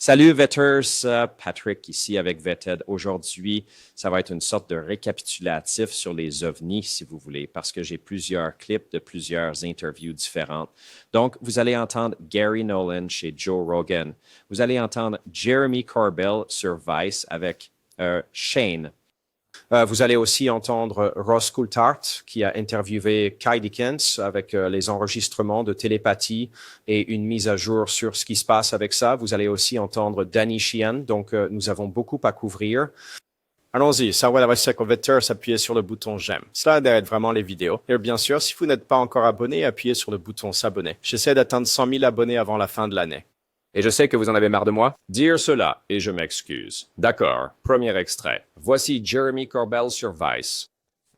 Salut Vetters, Patrick ici avec Vetted. Aujourd'hui, ça va être une sorte de récapitulatif sur les ovnis, si vous voulez, parce que j'ai plusieurs clips de plusieurs interviews différentes. Donc, vous allez entendre Gary Nolan chez Joe Rogan. Vous allez entendre Jeremy Corbell sur Vice avec Shane. Vous allez aussi entendre Ross Coulthart qui a interviewé Kai Dickens avec les enregistrements de télépathie et une mise à jour sur ce qui se passe avec ça. Vous allez aussi entendre Danny Sheehan. Donc, nous avons beaucoup à couvrir. Allons-y, ça va rester avec Vetters, appuyez sur le bouton j'aime. Cela aide vraiment les vidéos. Et bien sûr, si vous n'êtes pas encore abonné, appuyez sur le bouton s'abonner. J'essaie d'atteindre 100 000 abonnés avant la fin de l'année. Et je sais que vous en avez marre de moi. Dire cela, et je m'excuse. D'accord, premier extrait. Voici Jeremy Corbell sur Vice.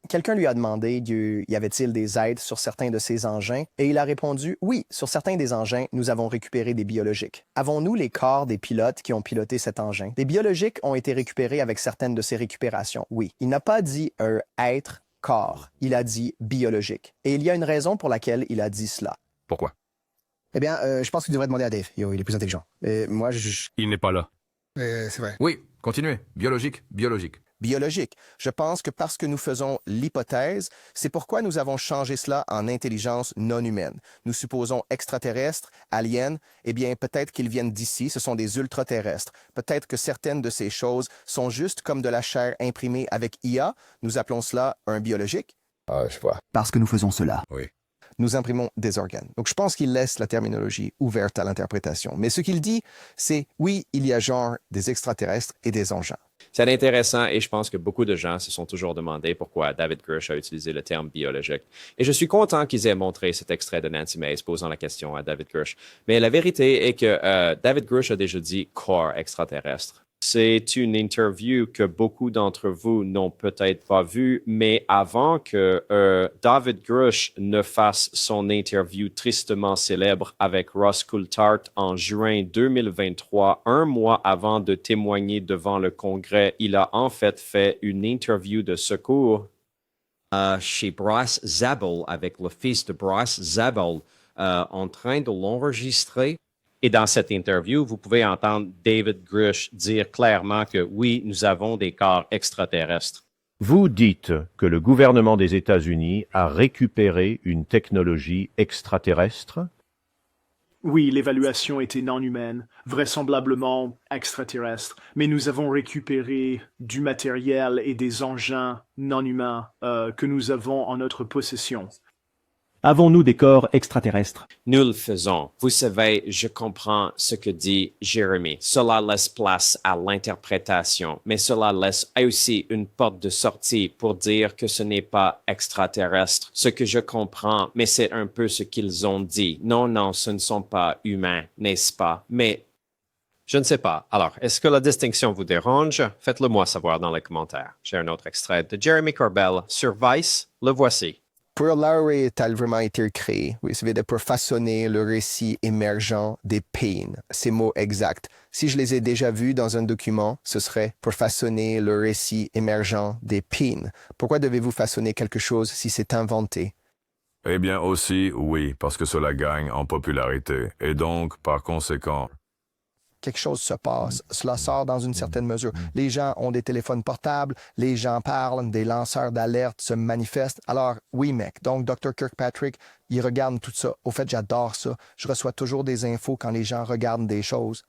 Quelqu'un lui a demandé y avait-il des aides sur certains de ces engins, et il a répondu « Oui, sur certains des engins, nous avons récupéré des biologiques. Avons-nous les corps des pilotes qui ont piloté cet engin? Des biologiques ont été récupérés avec certaines de ces récupérations, oui. Il n'a pas dit un être, corps. Il a dit biologique. Et il y a une raison pour laquelle il a dit cela. Pourquoi? Eh bien, je pense que tu devrais demander à Dave. Il est plus intelligent. Moi, Il n'est pas là. C'est vrai. Oui, continuez. Biologique, biologique. Biologique. Je pense que parce que nous faisons l'hypothèse, c'est pourquoi nous avons changé cela en intelligence non humaine. Nous supposons extraterrestres, aliens, eh bien, peut-être qu'ils viennent d'ici, ce sont des ultraterrestres. Peut-être que certaines de ces choses sont juste comme de la chair imprimée avec IA. Nous appelons cela un biologique. Ah, je vois. Parce que nous faisons cela. Oui. Nous imprimons des organes. Donc, je pense qu'il laisse la terminologie ouverte à l'interprétation. Mais ce qu'il dit, c'est oui, il y a genre des extraterrestres et des engins. C'est intéressant et je pense que beaucoup de gens se sont toujours demandé pourquoi David Grush a utilisé le terme biologique. Et je suis content qu'ils aient montré cet extrait de Nancy Mace posant la question à David Grush. Mais la vérité est que David Grush a déjà dit corps extraterrestre. C'est une interview que beaucoup d'entre vous n'ont peut-être pas vue, mais avant que David Grush ne fasse son interview tristement célèbre avec Ross Coulthart en juin 2023, un mois avant de témoigner devant le Congrès, il a en fait une interview de secours chez Bryce Zabel avec le fils de Bryce Zabel en train de l'enregistrer. Et dans cette interview, vous pouvez entendre David Grush dire clairement que oui, nous avons des corps extraterrestres. Vous dites que le gouvernement des États-Unis a récupéré une technologie extraterrestre? Oui, l'évaluation était non humaine, vraisemblablement extraterrestre, mais nous avons récupéré du matériel et des engins non humains que nous avons en notre possession. Avons-nous des corps extraterrestres? Nous le faisons. Vous savez, je comprends ce que dit Jeremy. Cela laisse place à l'interprétation, mais cela laisse aussi une porte de sortie pour dire que ce n'est pas extraterrestre. Ce que je comprends, mais c'est un peu ce qu'ils ont dit. Non, ce ne sont pas humains, n'est-ce pas? Mais je ne sais pas. Alors, est-ce que la distinction vous dérange? Faites-le moi savoir dans les commentaires. J'ai un autre extrait de Jeremy Corbell sur Vice. Le voici. Pour l'Array a vraiment été créé, oui, ça veut dire pour façonner le récit émergent des pains, ces mots exacts. Si je les ai déjà vus dans un document, ce serait pour façonner le récit émergent des pains. Pourquoi devez-vous façonner quelque chose si c'est inventé? Eh bien aussi, oui, parce que cela gagne en popularité, et donc, par conséquent... Quelque chose se passe, cela sort dans une certaine mesure. Les gens ont des téléphones portables, les gens parlent, des lanceurs d'alerte se manifestent. Alors, oui, mec, donc Dr. Kirkpatrick, il regarde tout ça. Au fait, j'adore ça. Je reçois toujours des infos quand les gens regardent des choses.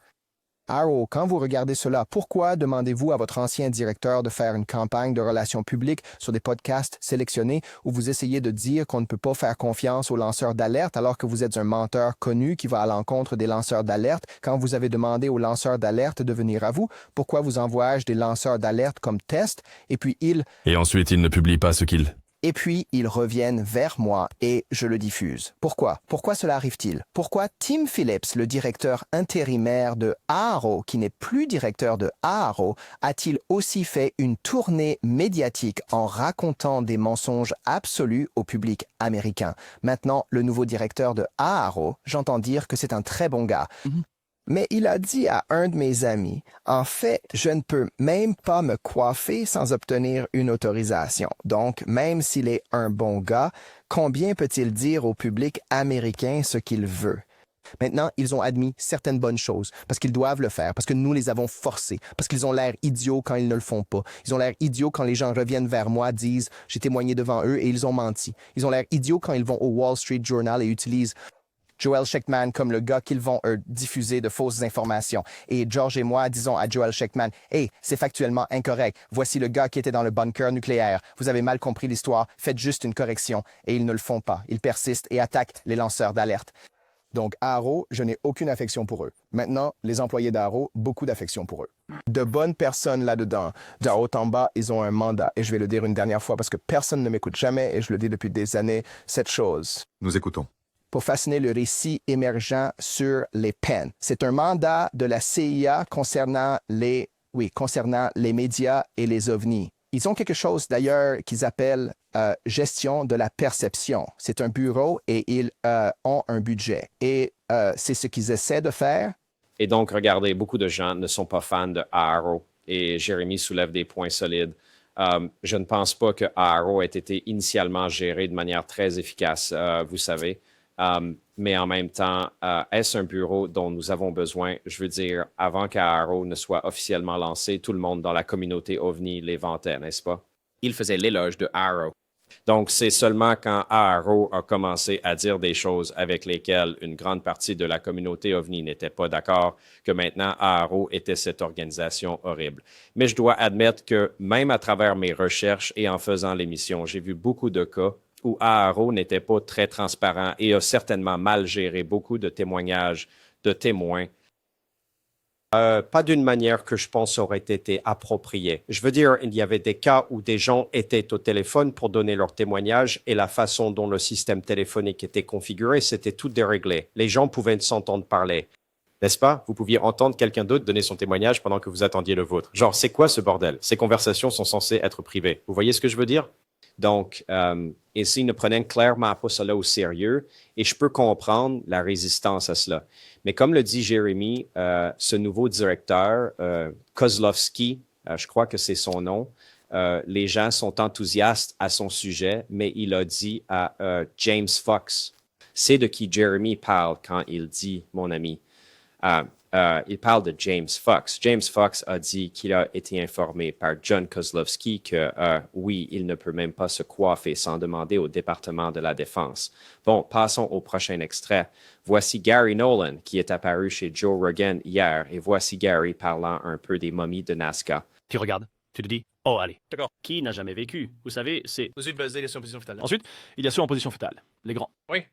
Arrow, quand vous regardez cela, pourquoi demandez-vous à votre ancien directeur de faire une campagne de relations publiques sur des podcasts sélectionnés où vous essayez de dire qu'on ne peut pas faire confiance aux lanceurs d'alerte alors que vous êtes un menteur connu qui va à l'encontre des lanceurs d'alerte quand vous avez demandé aux lanceurs d'alerte de venir à vous? Pourquoi vous envoie-je des lanceurs d'alerte comme test et puis Et ensuite, il ne publie pas ce qu'il... Et puis, ils reviennent vers moi et je le diffuse. Pourquoi? Pourquoi cela arrive-t-il? Pourquoi Tim Phillips, le directeur intérimaire de AARO, qui n'est plus directeur de AARO, a-t-il aussi fait une tournée médiatique en racontant des mensonges absolus au public américain? Maintenant, le nouveau directeur de AARO, j'entends dire que c'est un très bon gars. Mais il a dit à un de mes amis, en fait, je ne peux même pas me coiffer sans obtenir une autorisation. Donc, même s'il est un bon gars, combien peut-il dire au public américain ce qu'il veut? Maintenant, ils ont admis certaines bonnes choses, parce qu'ils doivent le faire, parce que nous les avons forcés, parce qu'ils ont l'air idiots quand ils ne le font pas. Ils ont l'air idiots quand les gens reviennent vers moi, disent « j'ai témoigné devant eux » et ils ont menti. Ils ont l'air idiots quand ils vont au Wall Street Journal et utilisent Joel Shechtman comme le gars qu'ils vont diffuser de fausses informations. Et George et moi disons à Joel Shechtman « Hey, c'est factuellement incorrect. Voici le gars qui était dans le bunker nucléaire. Vous avez mal compris l'histoire. Faites juste une correction. » Et ils ne le font pas. Ils persistent et attaquent les lanceurs d'alerte. Donc, Arrow, je n'ai aucune affection pour eux. Maintenant, les employés d'Arrow, beaucoup d'affection pour eux. De bonnes personnes là-dedans. De haut en bas, ils ont un mandat. Et je vais le dire une dernière fois parce que personne ne m'écoute jamais et je le dis depuis des années, cette chose. Nous écoutons. Pour fasciner le récit émergent sur les peines. C'est un mandat de la CIA concernant les médias et les ovnis. Ils ont quelque chose d'ailleurs qu'ils appellent gestion de la perception. C'est un bureau et ils ont un budget. Et c'est ce qu'ils essaient de faire. Et donc, regardez, beaucoup de gens ne sont pas fans de Arrow et Jérémy soulève des points solides. Je ne pense pas que Arrow ait été initialement géré de manière très efficace, vous savez. Mais en même temps, est-ce un bureau dont nous avons besoin? Je veux dire, avant qu'Arrow ne soit officiellement lancé, tout le monde dans la communauté OVNI les vantait, n'est-ce pas? Il faisait l'éloge de Arrow. Donc, c'est seulement quand Arrow a commencé à dire des choses avec lesquelles une grande partie de la communauté OVNI n'était pas d'accord que maintenant Arrow était cette organisation horrible. Mais je dois admettre que même à travers mes recherches et en faisant l'émission, j'ai vu beaucoup de cas où Arrow n'était pas très transparent et a certainement mal géré beaucoup de témoignages de témoins. Pas d'une manière que je pense aurait été appropriée. Je veux dire, il y avait des cas où des gens étaient au téléphone pour donner leur témoignage et la façon dont le système téléphonique était configuré, c'était tout déréglé. Les gens pouvaient s'entendre parler. N'est-ce pas? Vous pouviez entendre quelqu'un d'autre donner son témoignage pendant que vous attendiez le vôtre. Genre, c'est quoi ce bordel? Ces conversations sont censées être privées. Vous voyez ce que je veux dire? Donc, ici, ils ne prenaient clairement pas cela au sérieux et je peux comprendre la résistance à cela. Mais comme le dit Jérémy, ce nouveau directeur, Kozlowski, je crois que c'est son nom, les gens sont enthousiastes à son sujet, mais il a dit à James Fox, c'est de qui Jérémy parle quand il dit « mon ami ». Il parle de James Fox. James Fox a dit qu'il a été informé par John Kozlowski que, oui, il ne peut même pas se coiffer sans demander au département de la Défense. Bon, passons au prochain extrait. Voici Gary Nolan qui est apparu chez Joe Rogan hier et voici Gary parlant un peu des momies de Nazca. Tu regardes, tu te dis, oh allez, d'accord, qui n'a jamais vécu? Vous savez, c'est... Ensuite, vas-y, il est en position fétale. Ensuite, il y a ceux en position fétale, les grands. Oui.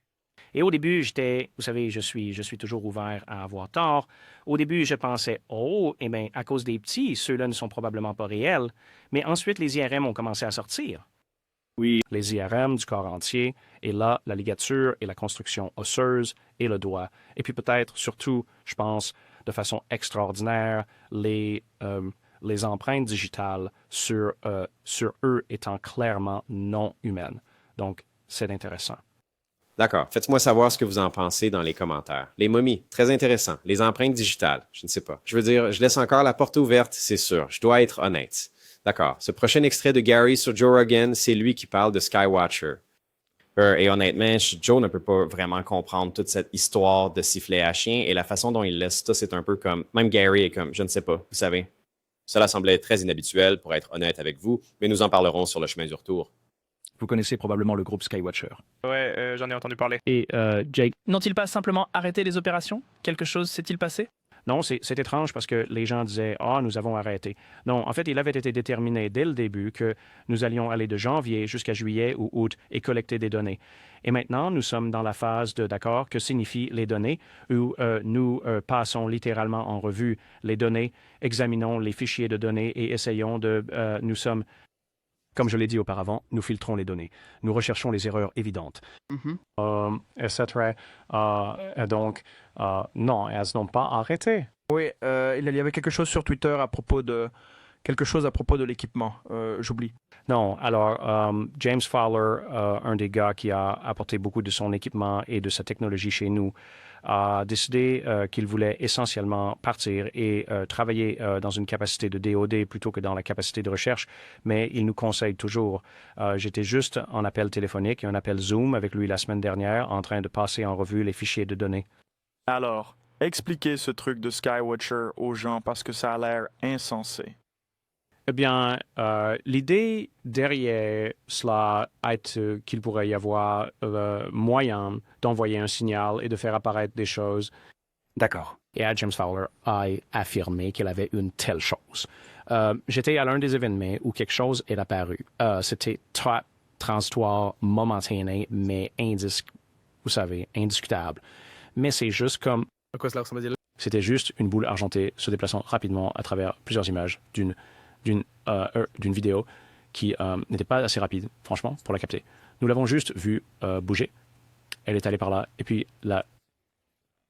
Et au début, vous savez, je suis toujours ouvert à avoir tort. Au début, je pensais, oh, eh bien, à cause des petits, ceux-là ne sont probablement pas réels. Mais ensuite, les IRM ont commencé à sortir. Oui, les IRM du corps entier, et là, la ligature et la construction osseuse et le doigt. Et puis peut-être, surtout, je pense, de façon extraordinaire, les empreintes digitales sur eux étant clairement non humaines. Donc, c'est intéressant. D'accord. Faites-moi savoir ce que vous en pensez dans les commentaires. Les momies, très intéressant. Les empreintes digitales, je ne sais pas. Je veux dire, je laisse encore la porte ouverte, c'est sûr. Je dois être honnête. D'accord. Ce prochain extrait de Gary sur Joe Rogan, c'est lui qui parle de Skywatcher. Et honnêtement, Joe ne peut pas vraiment comprendre toute cette histoire de sifflet à chien et la façon dont il laisse ça, c'est un peu comme... Même Gary est comme, je ne sais pas, vous savez. Cela semblait très inhabituel, pour être honnête avec vous, mais nous en parlerons sur le chemin du retour. Vous connaissez probablement le groupe Skywatcher. Ouais, j'en ai entendu parler. Et Jake... N'ont-ils pas simplement arrêté les opérations? Quelque chose s'est-il passé? Non, c'est étrange parce que les gens disaient « Ah, nous avons arrêté ». Non, en fait, il avait été déterminé dès le début que nous allions aller de janvier jusqu'à juillet ou août et collecter des données. Et maintenant, nous sommes dans la phase de « d'accord, que signifient les données » où nous passons littéralement en revue les données, examinons les fichiers de données et essayons de... nous sommes... Comme je l'ai dit auparavant, nous filtrons les données. Nous recherchons les erreurs évidentes. Etc. Donc, non, elles n'ont pas arrêté. Oui, il y avait quelque chose sur Twitter à propos de l'équipement. J'oublie. Non, alors, James Fowler, un des gars qui a apporté beaucoup de son équipement et de sa technologie chez nous, a décidé qu'il voulait essentiellement partir et travailler dans une capacité de DOD plutôt que dans la capacité de recherche, mais il nous conseille toujours. J'étais juste en appel téléphonique et un appel Zoom avec lui la semaine dernière en train de passer en revue les fichiers de données. Alors, expliquez ce truc de Skywatcher aux gens parce que ça a l'air insensé. Eh bien, l'idée derrière cela est qu'il pourrait y avoir le moyen d'envoyer un signal et de faire apparaître des choses. D'accord. Et James Fowler a affirmé qu'il avait une telle chose. J'étais à l'un des événements où quelque chose est apparu. C'était très transitoire, momentané, mais vous savez, indiscutable. Mais c'est juste comme... À quoi cela ressemble-t-il? C'était juste une boule argentée se déplaçant rapidement à travers plusieurs images d'une vidéo qui n'était pas assez rapide, franchement, pour la capter. Nous l'avons juste vue bouger. Elle est allée par là, et puis là...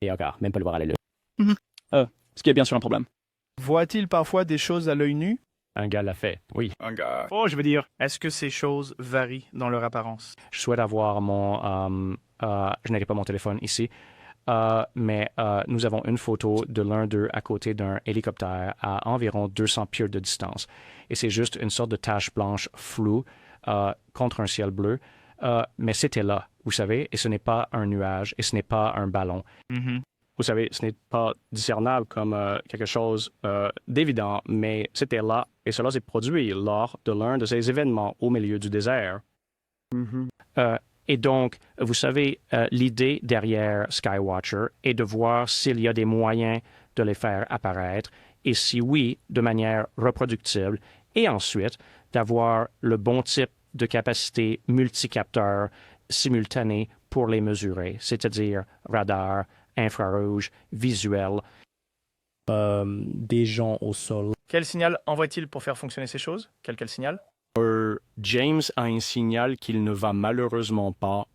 Et encore, même pas le voir aller là. Ce qui est bien sûr un problème. Voit-il parfois des choses à l'œil nu? Un gars l'a fait, oui. Un gars. Oh, je veux dire, Est-ce que ces choses varient dans leur apparence? je souhaite avoir mon... je n'avais pas mon téléphone ici, mais nous avons une photo de l'un d'eux à côté d'un hélicoptère à environ 200 pieds de distance. Et c'est juste une sorte de tache blanche floue contre un ciel bleu. Mais c'était là, vous savez, et ce n'est pas un nuage, et ce n'est pas un ballon. Vous savez, ce n'est pas discernable comme quelque chose d'évident, mais c'était là, et cela s'est produit lors de l'un de ces événements au milieu du désert. Et donc, vous savez, l'idée derrière Skywatcher est de voir s'il y a des moyens de les faire apparaître, et si oui, de manière reproductible, et ensuite d'avoir le bon type de capacité multicapteur simultanée pour les mesurer, c'est-à-dire radar, infrarouge, visuel. Des gens au sol. Quel signal envoie-t-il pour faire fonctionner ces choses? Quel signal? James a un signal qu'il ne va malheureusement pas.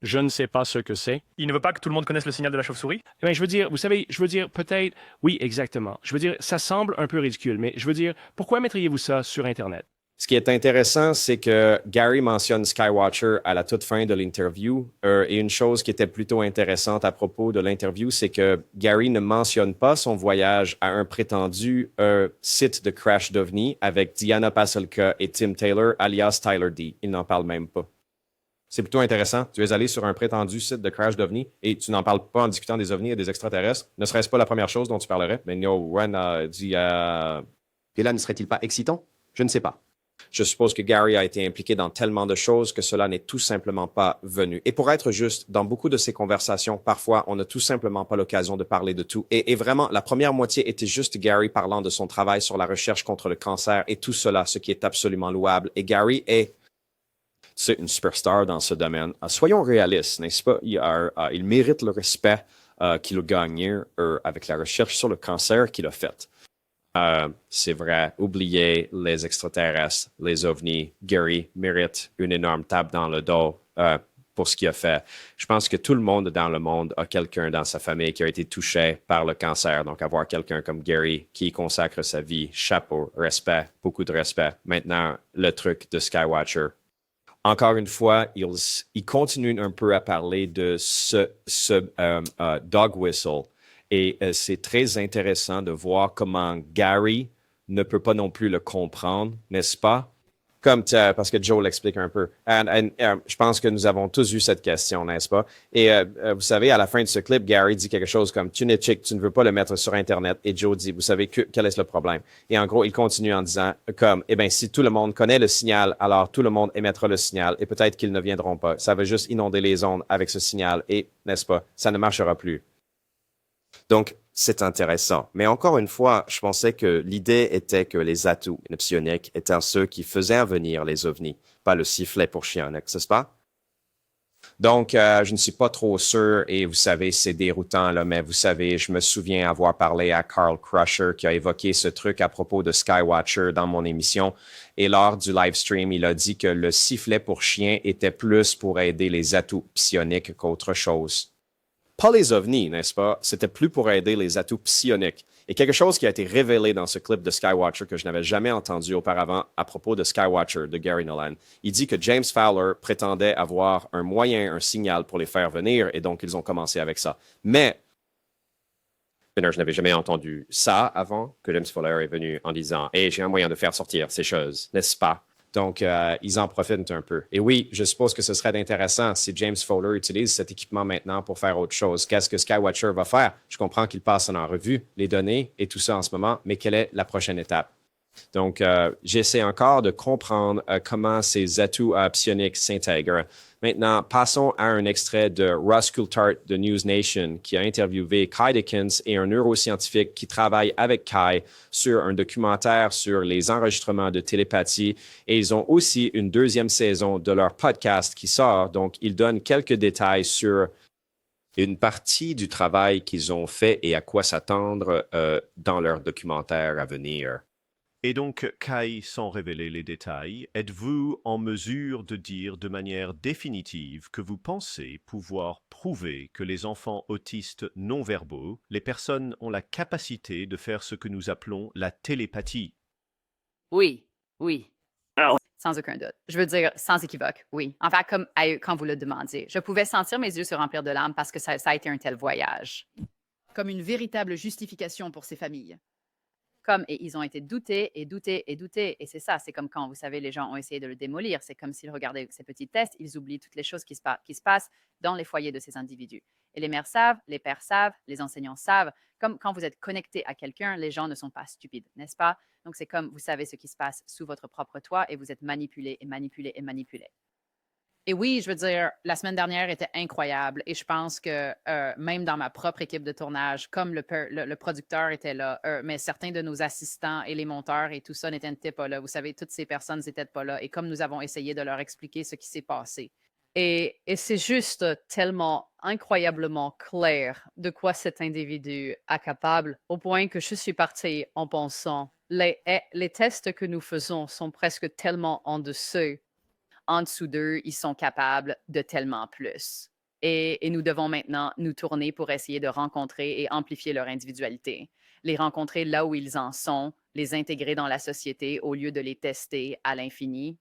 Je ne sais pas ce que c'est. Il ne veut pas que tout le monde connaisse le signal de la chauve-souris? Mais je veux dire, vous savez, peut-être, oui, exactement. Je veux dire, ça semble un peu ridicule, mais je veux dire, pourquoi mettriez-vous ça sur Internet? Ce qui est intéressant, c'est que Gary mentionne Skywatcher à la toute fin de l'interview. Et une chose qui était plutôt intéressante à propos de l'interview, c'est que Gary ne mentionne pas son voyage à un prétendu site de crash d'OVNI avec Diana Pasulka et Tim Taylor, alias Tyler D. Il n'en parle même pas. C'est plutôt intéressant. Tu es allé sur un prétendu site de crash d'OVNI et tu n'en parles pas en discutant des OVNI et des extraterrestres. Ne serait-ce pas la première chose dont tu parlerais? Mais No One a dit à... Et là, ne serait-il pas excitant? Je ne sais pas. Je suppose que Gary a été impliqué dans tellement de choses que cela n'est tout simplement pas venu. Et pour être juste, dans beaucoup de ces conversations, parfois, on n'a tout simplement pas l'occasion de parler de tout. Et vraiment, la première moitié était juste Gary parlant de son travail sur la recherche contre le cancer et tout cela, ce qui est absolument louable. Et Gary est, c'est une superstar dans ce domaine. Soyons réalistes, n'est-ce pas? Il mérite le respect qu'il a gagné avec la recherche sur le cancer qu'il a faite. C'est vrai, oubliez les extraterrestres, les ovnis. Gary mérite une énorme tape dans le dos pour ce qu'il a fait. Je pense que tout le monde dans le monde a quelqu'un dans sa famille qui a été touché par le cancer. Donc, avoir quelqu'un comme Gary qui consacre sa vie, chapeau, respect, beaucoup de respect. Maintenant, le truc de Skywatcher. Encore une fois, il continue un peu à parler de ce dog whistle. Et c'est très intéressant de voir comment Gary ne peut pas non plus le comprendre, n'est-ce pas? Parce que Joe l'explique un peu. Je pense que nous avons tous eu cette question, n'est-ce pas? Et vous savez, à la fin de ce clip, Gary dit quelque chose comme « Tu n'es chic, tu ne veux pas le mettre sur Internet. » Et Joe dit « Vous savez, quel est le problème? » Et en gros, il continue en disant comme « Eh bien, si tout le monde connaît le signal, alors tout le monde émettra le signal et peut-être qu'ils ne viendront pas. Ça va juste inonder les ondes avec ce signal et, n'est-ce pas, ça ne marchera plus. » Donc, c'est intéressant. Mais encore une fois, je pensais que l'idée était que les atouts psioniques étaient ceux qui faisaient venir les ovnis, pas le sifflet pour chien, n'est-ce pas? Donc, je ne suis pas trop sûr, et vous savez, c'est déroutant, là, mais vous savez, je me souviens avoir parlé à Carl Crusher qui a évoqué ce truc à propos de Skywatcher dans mon émission. Et lors du live stream, il a dit que le sifflet pour chien était plus pour aider les atouts psioniques qu'autre chose. Pas les ovnis, n'est-ce pas? C'était plus pour aider les atouts psioniques. Et quelque chose qui a été révélé dans ce clip de Skywatcher que je n'avais jamais entendu auparavant à propos de Skywatcher de Gary Nolan. Il dit que James Fowler prétendait avoir un moyen, un signal pour les faire venir, et donc ils ont commencé avec ça. Mais, je n'avais jamais entendu ça avant que James Fowler est venu en disant « Hey, j'ai un moyen de faire sortir ces choses, n'est-ce pas? » Donc, ils en profitent un peu. Et oui, je suppose que ce serait intéressant si James Fowler utilise cet équipement maintenant pour faire autre chose. Qu'est-ce que Skywatcher va faire? Je comprends qu'il passe en revue les données et tout ça en ce moment, mais quelle est la prochaine étape? Donc, j'essaie encore de comprendre comment ces atouts à Psionic s'intègrent. Maintenant, passons à un extrait de Russ Coulthart de News Nation qui a interviewé Kai Dickens et un neuroscientifique qui travaille avec Kai sur un documentaire sur les enregistrements de télépathie. Et ils ont aussi une deuxième saison de leur podcast qui sort. Donc, ils donnent quelques détails sur une partie du travail qu'ils ont fait et à quoi s'attendre dans leur documentaire à venir. Et donc, Kai, sans révéler les détails, êtes-vous en mesure de dire de manière définitive que vous pensez pouvoir prouver que les enfants autistes non-verbaux, les personnes ont la capacité de faire ce que nous appelons la télépathie? Oui, oui. Sans aucun doute. Je veux dire, sans équivoque, oui. En fait, comme quand vous le demandiez, je pouvais sentir mes yeux se remplir de larmes parce que ça a été un tel voyage. Comme une véritable justification pour ces familles. Et ils ont été doutés et doutés et doutés. Et c'est ça, c'est comme quand, vous savez, les gens ont essayé de le démolir. C'est comme s'ils regardaient ces petits tests, ils oublient toutes les choses qui se passent dans les foyers de ces individus. Et les mères savent, les pères savent, les enseignants savent. Comme quand vous êtes connecté à quelqu'un, les gens ne sont pas stupides, n'est-ce pas? Donc, c'est comme vous savez ce qui se passe sous votre propre toit et vous êtes manipulé et manipulé et manipulé. Et oui, je veux dire, la semaine dernière était incroyable et je pense que même dans ma propre équipe de tournage, comme le producteur était là, mais certains de nos assistants et les monteurs et tout ça n'étaient pas là. Vous savez, toutes ces personnes n'étaient pas là et comme nous avons essayé de leur expliquer ce qui s'est passé. Et c'est juste tellement incroyablement clair de quoi cet individu est capable, au point que je suis partie en pensant, les tests que nous faisons sont presque tellement en dessous d'eux, ils sont capables de tellement plus. Et nous devons maintenant nous tourner pour essayer de rencontrer et amplifier leur individualité. Les rencontrer là où ils en sont, les intégrer dans la société au lieu de les tester à l'infini.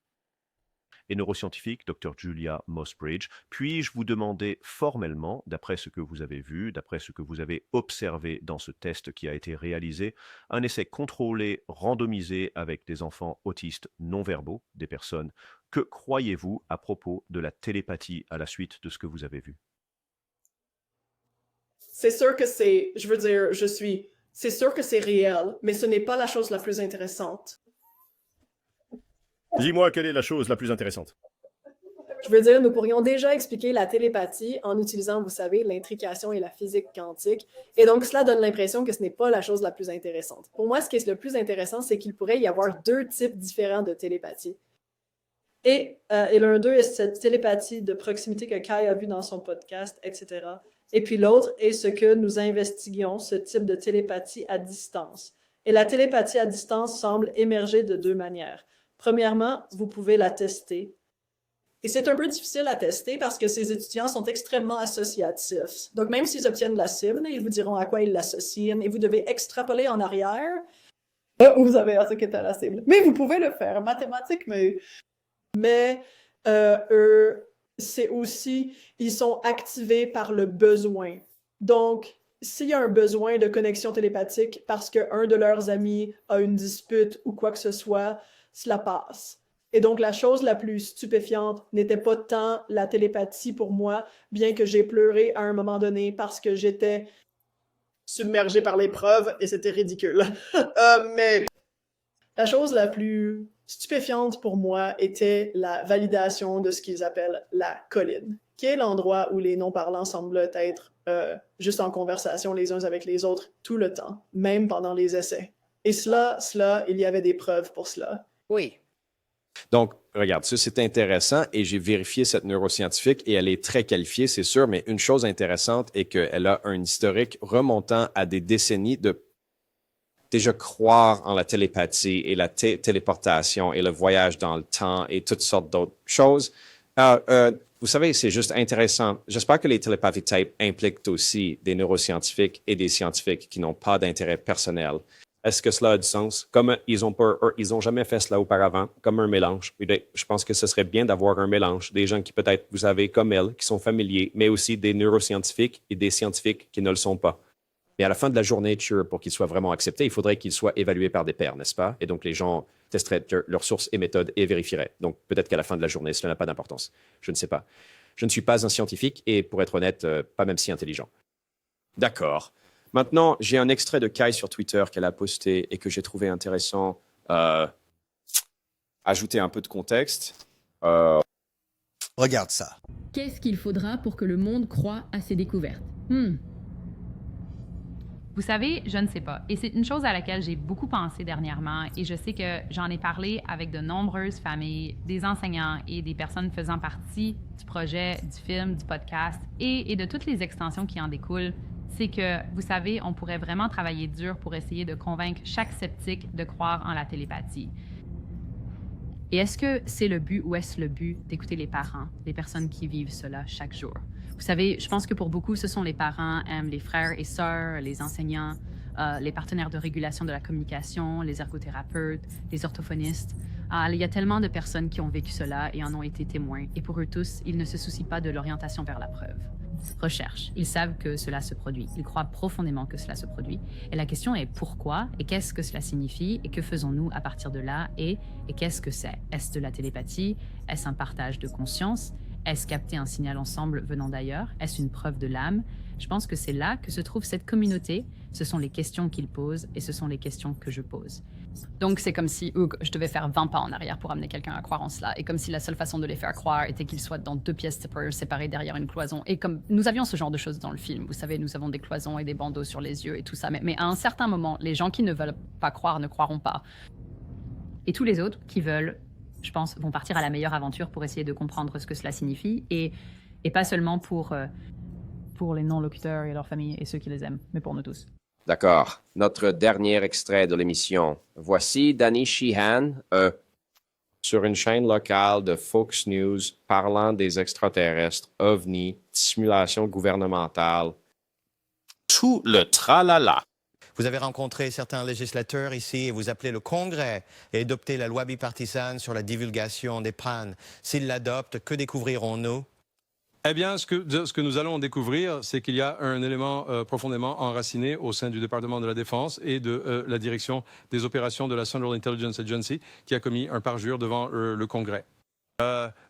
Et neuroscientifique, Dr. Julia Mossbridge, puis-je vous demander formellement, d'après ce que vous avez vu, d'après ce que vous avez observé dans ce test qui a été réalisé, un essai contrôlé, randomisé avec des enfants autistes non-verbaux, des personnes, que croyez-vous à propos de la télépathie à la suite de ce que vous avez vu? C'est sûr que c'est sûr que c'est réel, mais ce n'est pas la chose la plus intéressante. Dis-moi quelle est la chose la plus intéressante. Je veux dire, nous pourrions déjà expliquer la télépathie en utilisant, vous savez, l'intrication et la physique quantique. Et donc, cela donne l'impression que ce n'est pas la chose la plus intéressante. Pour moi, ce qui est le plus intéressant, c'est qu'il pourrait y avoir deux types différents de télépathie. Et l'un d'eux est cette télépathie de proximité que Kai a vu dans son podcast, etc. Et puis l'autre est ce que nous investiguions, ce type de télépathie à distance. Et la télépathie à distance semble émerger de deux manières. Premièrement, vous pouvez la tester. Et c'est un peu difficile à tester parce que ces étudiants sont extrêmement associatifs. Donc, même s'ils obtiennent la cible, ils vous diront à quoi ils l'associent et vous devez extrapoler en arrière. Vous avez à ce qu'était la cible. Mais vous pouvez le faire. Mathématiques, mais eux, c'est aussi, ils sont activés par le besoin. Donc, s'il y a un besoin de connexion télépathique parce qu'un de leurs amis a une dispute ou quoi que ce soit, cela passe. Et donc, la chose la plus stupéfiante n'était pas tant la télépathie pour moi, bien que j'ai pleuré à un moment donné parce que j'étais submergée par l'épreuve et c'était ridicule. Mais la chose la plus stupéfiante pour moi était la validation de ce qu'ils appellent la colline, qui est l'endroit où les non-parlants semblent être juste en conversation les uns avec les autres tout le temps, même pendant les essais. Et cela, il y avait des preuves pour cela. Oui. Donc, regarde, ça c'est intéressant et j'ai vérifié cette neuroscientifique et elle est très qualifiée, c'est sûr, mais une chose intéressante est qu'elle a un historique remontant à des décennies de déjà croire en la télépathie et la téléportation et le voyage dans le temps et toutes sortes d'autres choses. Vous savez, c'est juste intéressant. J'espère que les télépathies type impliquent aussi des neuroscientifiques et des scientifiques qui n'ont pas d'intérêt personnel. Est-ce que cela a du sens? Comme ils ont jamais fait cela auparavant, comme un mélange. Je pense que ce serait bien d'avoir un mélange. Des gens qui peut-être, vous savez, comme elle, qui sont familiers, mais aussi des neuroscientifiques et des scientifiques qui ne le sont pas. Mais à la fin de la journée, pour qu'il soit vraiment accepté, il faudrait qu'il soit évalué par des pairs, n'est-ce pas? Et donc, les gens testeraient leurs sources et méthodes et vérifieraient. Donc, peut-être qu'à la fin de la journée, cela n'a pas d'importance. Je ne sais pas. Je ne suis pas un scientifique et, pour être honnête, pas même si intelligent. D'accord. Maintenant, j'ai un extrait de Kai sur Twitter qu'elle a posté et que j'ai trouvé intéressant. Ajouter un peu de contexte. Regarde ça. Qu'est-ce qu'il faudra pour que le monde croie à ses découvertes? Vous savez, je ne sais pas. Et c'est une chose à laquelle j'ai beaucoup pensé dernièrement et je sais que j'en ai parlé avec de nombreuses familles, des enseignants et des personnes faisant partie du projet, du film, du podcast et de toutes les extensions qui en découlent. C'est que, vous savez, on pourrait vraiment travailler dur pour essayer de convaincre chaque sceptique de croire en la télépathie. Et est-ce que c'est le but ou est-ce le but d'écouter les parents, les personnes qui vivent cela chaque jour? Vous savez, je pense que pour beaucoup, ce sont les parents, les frères et sœurs, les enseignants, les partenaires de régulation de la communication, les ergothérapeutes, les orthophonistes. Il y a tellement de personnes qui ont vécu cela et en ont été témoins. Et pour eux tous, ils ne se soucient pas de l'orientation vers la preuve. Recherche. Ils savent que cela se produit. Ils croient profondément que cela se produit. Et la question est pourquoi et qu'est-ce que cela signifie et que faisons-nous à partir de là et qu'est-ce que c'est? Est-ce de la télépathie? Est-ce un partage de conscience? Est-ce capter un signal ensemble venant d'ailleurs? Est-ce une preuve de l'âme? Je pense que c'est là que se trouve cette communauté. Ce sont les questions qu'ils posent et ce sont les questions que je pose. Donc, c'est comme si je devais faire 20 pas en arrière pour amener quelqu'un à croire en cela. Et comme si la seule façon de les faire croire était qu'ils soient dans 2 pièces séparées derrière une cloison. Et comme nous avions ce genre de choses dans le film, vous savez, nous avons des cloisons et des bandeaux sur les yeux et tout ça. Mais à un certain moment, les gens qui ne veulent pas croire ne croiront pas. Et tous les autres qui veulent, je pense, vont partir à la meilleure aventure pour essayer de comprendre ce que cela signifie. Et pas seulement pour les non-locuteurs et leurs familles et ceux qui les aiment, mais pour nous tous. D'accord. Notre dernier extrait de l'émission. Voici Danny Sheehan sur une chaîne locale de Fox News parlant des extraterrestres, ovnis, simulation gouvernementale. Tout le tralala. Vous avez rencontré certains législateurs ici et vous appelez le Congrès et adopté la loi bipartisane sur la divulgation des pannes. S'ils l'adoptent, que découvrirons-nous? Eh bien, ce que nous allons découvrir, c'est qu'il y a un élément profondément enraciné au sein du département de la Défense et de la direction des opérations de la Central Intelligence Agency qui a commis un parjure devant le Congrès.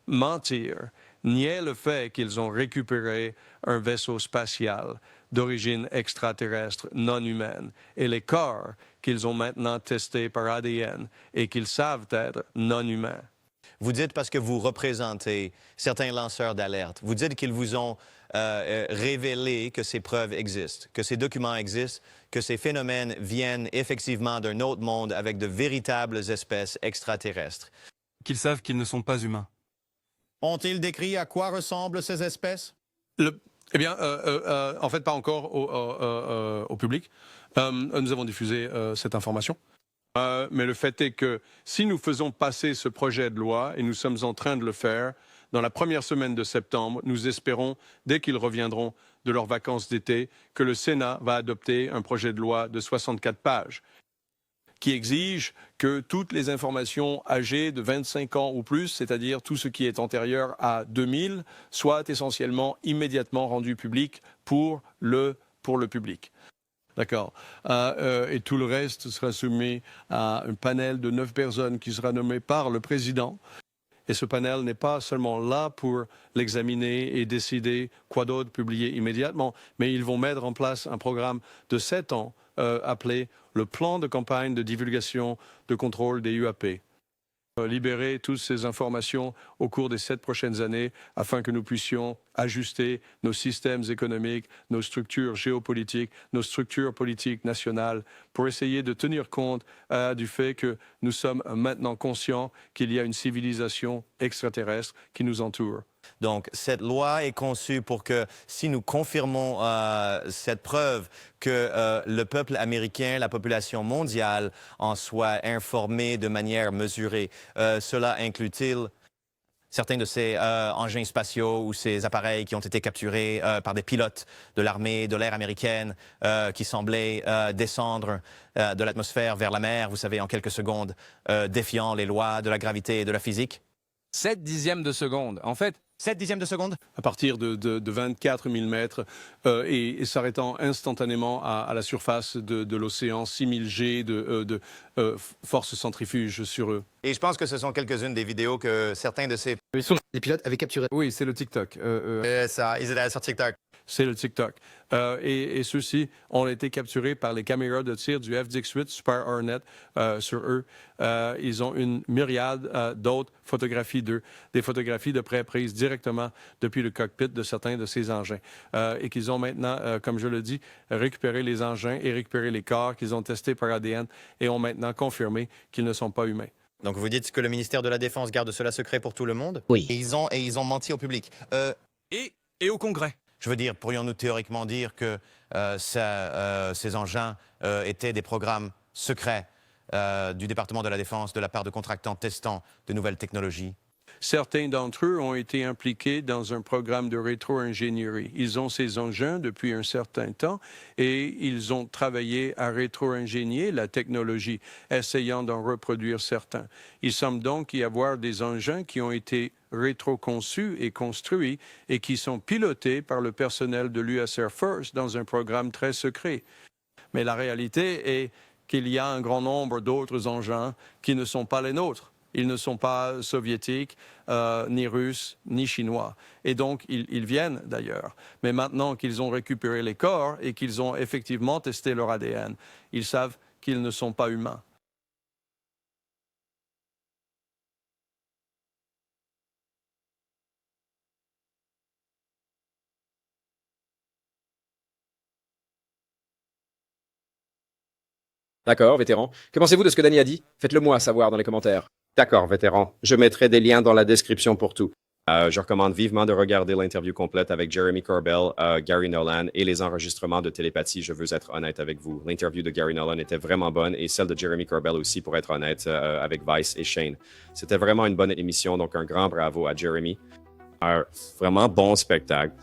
Mentir, nier le fait qu'ils ont récupéré un vaisseau spatial d'origine extraterrestre non humaine et les corps qu'ils ont maintenant testés par ADN et qu'ils savent être non humains. Vous dites parce que vous représentez certains lanceurs d'alerte. Vous dites qu'ils vous ont révélé que ces preuves existent, que ces documents existent, que ces phénomènes viennent effectivement d'un autre monde avec de véritables espèces extraterrestres. Qu'ils savent qu'ils ne sont pas humains. Ont-ils décrit à quoi ressemblent ces espèces? Eh bien, en fait, pas encore au public. Nous avons diffusé cette information. Mais le fait est que si nous faisons passer ce projet de loi, et nous sommes en train de le faire, dans la première semaine de septembre, nous espérons, dès qu'ils reviendront de leurs vacances d'été, que le Sénat va adopter un projet de loi de 64 pages qui exige que toutes les informations âgées de 25 ans ou plus, c'est-à-dire tout ce qui est antérieur à 2000, soient essentiellement immédiatement rendues publiques pour le public. D'accord. Et tout le reste sera soumis à un panel de 9 personnes qui sera nommé par le président. Et ce panel n'est pas seulement là pour l'examiner et décider quoi d'autre publier immédiatement, mais ils vont mettre en place un programme de 7 ans appelé le plan de campagne de divulgation de contrôle des UAP. Libérer toutes ces informations au cours des 7 prochaines années afin que nous puissions ajuster nos systèmes économiques, nos structures géopolitiques, nos structures politiques nationales pour essayer de tenir compte du fait que nous sommes maintenant conscients qu'il y a une civilisation extraterrestre qui nous entoure. Donc, cette loi est conçue pour que, si nous confirmons cette preuve, que le peuple américain, la population mondiale, en soit informé de manière mesurée. Cela inclut-il certains de ces engins spatiaux ou ces appareils qui ont été capturés par des pilotes de l'armée de l'air américaine qui semblaient descendre de l'atmosphère vers la mer, vous savez, en quelques secondes, défiant les lois de la gravité et de la physique? 7 dixièmes de seconde. En fait, 7 dixièmes de seconde. À partir de 24 000 mètres et s'arrêtant instantanément à la surface de l'océan, 6000 G de force centrifuge sur eux. Et je pense que ce sont quelques-unes des vidéos que certains de ces... Les pilotes avaient capturé. Oui, c'est le TikTok. ça, ils étaient sur TikTok. C'est le TikTok. Et ceux-ci ont été capturés par les caméras de tir du F-18 Super Hornet sur eux. Ils ont une myriade d'autres photographies d'eux, des photographies de près prises directement depuis le cockpit de certains de ces engins. Et qu'ils ont maintenant, comme je le dis, récupéré les engins et récupéré les corps qu'ils ont testés par ADN et ont maintenant confirmé qu'ils ne sont pas humains. Donc vous dites que le ministère de la Défense garde cela secret pour tout le monde? Oui. Et ils ont menti au public. Et au Congrès. Je veux dire, pourrions-nous théoriquement dire que ces engins étaient des programmes secrets du département de la Défense de la part de contractants testant de nouvelles technologies? Certains d'entre eux ont été impliqués dans un programme de rétro-ingénierie. Ils ont ces engins depuis un certain temps et ils ont travaillé à rétro-ingénier la technologie, essayant d'en reproduire certains. Il semble donc y avoir des engins qui ont été rétro-conçus et construits et qui sont pilotés par le personnel de l'US Air Force dans un programme très secret. Mais la réalité est qu'il y a un grand nombre d'autres engins qui ne sont pas les nôtres. Ils ne sont pas soviétiques, ni russes, ni chinois. Et donc, ils viennent d'ailleurs. Mais maintenant qu'ils ont récupéré les corps et qu'ils ont effectivement testé leur ADN, ils savent qu'ils ne sont pas humains. D'accord, vétéran. Que pensez-vous de ce que Danny a dit? Faites-le moi savoir dans les commentaires. D'accord, vétéran. Je mettrai des liens dans la description pour tout. Je recommande vivement de regarder l'interview complète avec Jeremy Corbell, Gary Nolan et les enregistrements de télépathie. Je veux être honnête avec vous. L'interview de Gary Nolan était vraiment bonne et celle de Jeremy Corbell aussi, pour être honnête, avec Vice et Shane. C'était vraiment une bonne émission, donc un grand bravo à Jeremy. Un vraiment bon spectacle.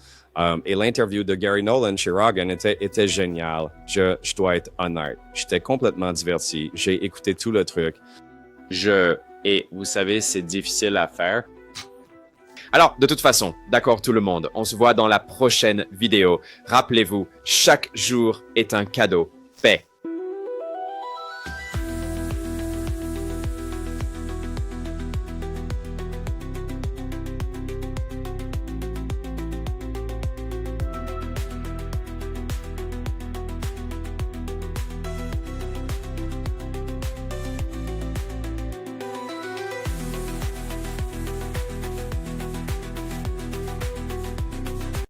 Et l'interview de Gary Nolan chez Rogan était génial. Je dois être honnête. J'étais complètement diverti. J'ai écouté tout le truc. Et vous savez, c'est difficile à faire. Alors, de toute façon, d'accord tout le monde, on se voit dans la prochaine vidéo. Rappelez-vous, chaque jour est un cadeau. Paix.